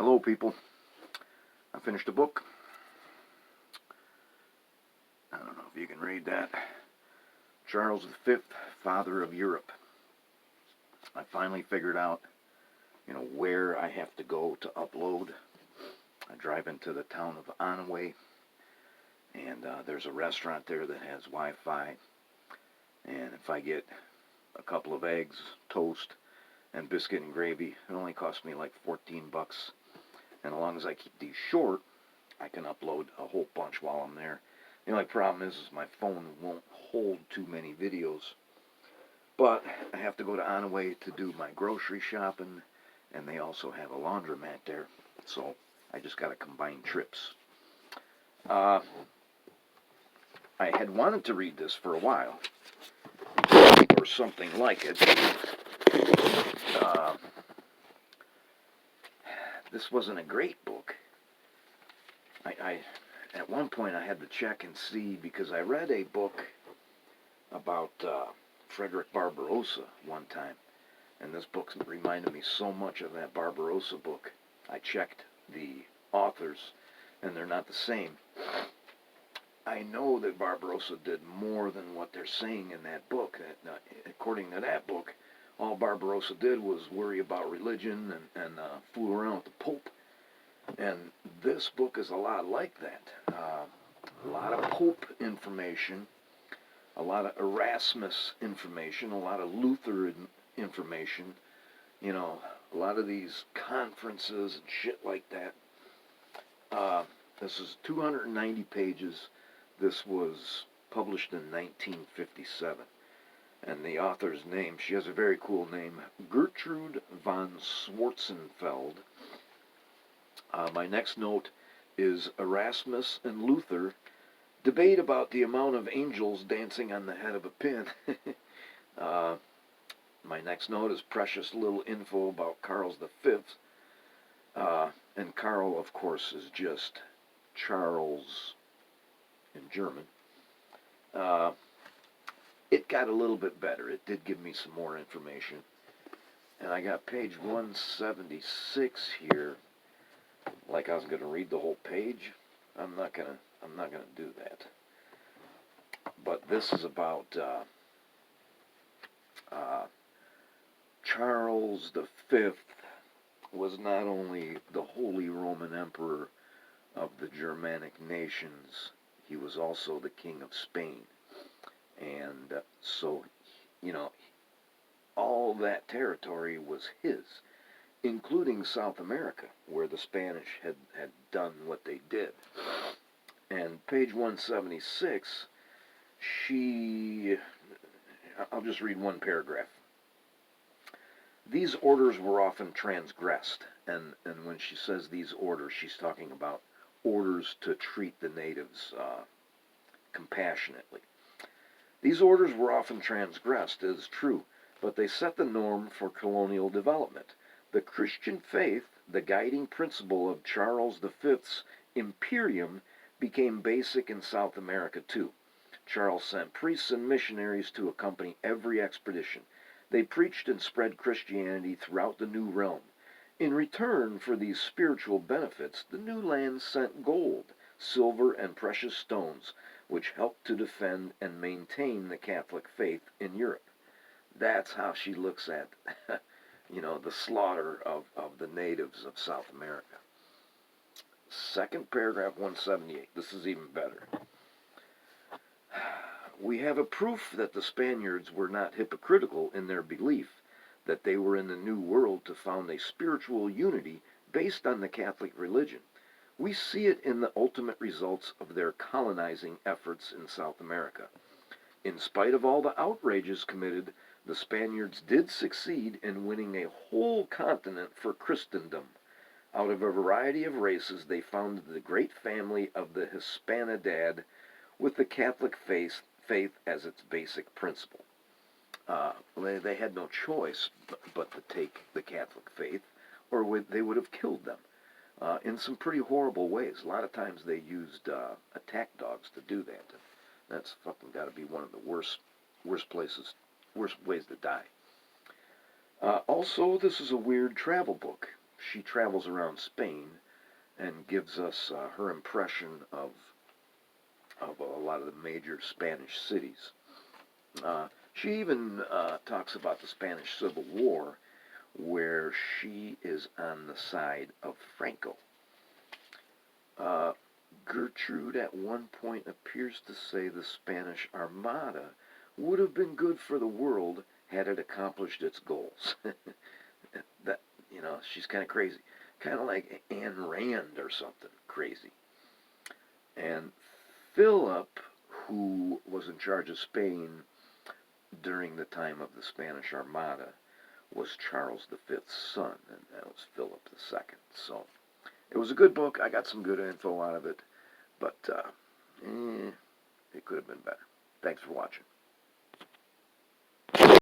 Hello, people. I finished a book. I don't know if you can read that. Charles V, Father of Europe. I finally figured out, where I have to go to upload. I drive into the town of Onaway, and there's a restaurant there that has Wi-Fi. And if I get a couple of eggs, toast, and biscuit and gravy, it only costs me like $14. And as long as I keep these short, I can upload a whole bunch while I'm there. The only problem is my phone won't hold too many videos. But I have to go to Onaway to do my grocery shopping, and they also have a laundromat there. So I just got to combine trips. I had wanted to read this for a while, or something like it. This wasn't a great book. At one point I had to check and see, because I read a book about Frederick Barbarossa one time, and this book reminded me so much of that Barbarossa book. I checked the authors, and they're not the same. I know that Barbarossa did more than what they're saying in that book. According to that book, all Barbarossa did was worry about religion and fool around with the Pope. And this book is a lot like that. A lot of Pope information, a lot of Erasmus information, a lot of Luther information, a lot of these conferences and shit like that. This is 290 pages. This was published in 1957. And the author's name, she has a very cool name, Gertrude von Schwarzenfeld. My next note is Erasmus and Luther debate about the amount of angels dancing on the head of a pin. My next note is precious little info about Karl V. And Karl, of course, is just Charles in German. It got a little bit better. It did give me some more information. And I got page 176 here. Like I was going to read the whole page. I'm not gonna do that. But this is about Charles V was not only the Holy Roman Emperor of the Germanic nations, he was also the King of Spain. And so, all that territory was his, including South America, where the Spanish had done what they did. And page 176, I'll just read one paragraph. These orders were often transgressed, and when she says these orders, she's talking about orders to treat the natives compassionately. These orders were often transgressed, it is true, but they set the norm for colonial development. The Christian faith, the guiding principle of Charles V's imperium, became basic in South America too. Charles sent priests and missionaries to accompany every expedition. They preached and spread Christianity throughout the new realm. In return for these spiritual benefits, the new land sent gold, silver, and precious stones, which helped to defend and maintain the Catholic faith in Europe. That's how she looks at the slaughter of the natives of South America. Second paragraph, 178. This is even better. We have a proof that the Spaniards were not hypocritical in their belief that they were in the New World to found a spiritual unity based on the Catholic religion. We see it in the ultimate results of their colonizing efforts in South America. In spite of all the outrages committed, the Spaniards did succeed in winning a whole continent for Christendom. Out of a variety of races, they founded the great family of the Hispanidad with the Catholic faith as its basic principle. They had no choice but to take the Catholic faith, or they would have killed them in some pretty horrible ways. A lot of times they used attack dogs to do that. That's fucking got to be one of the worst ways to die. Also, this is a weird travel book. she travels around Spain and gives us her impression of a lot of the major Spanish cities. She even talks about the Spanish Civil War, where she is on the side of Franco. Gertrude at one point appears to say the Spanish Armada would have been good for the world had it accomplished its goals. That, she's kind of crazy. Kind of like Ayn Rand or something crazy. And Philip, who was in charge of Spain during the time of the Spanish Armada, was Charles V's son, and that was Philip II. So it was a good book. I got some good info out of it, but it could have been better. Thanks for watching.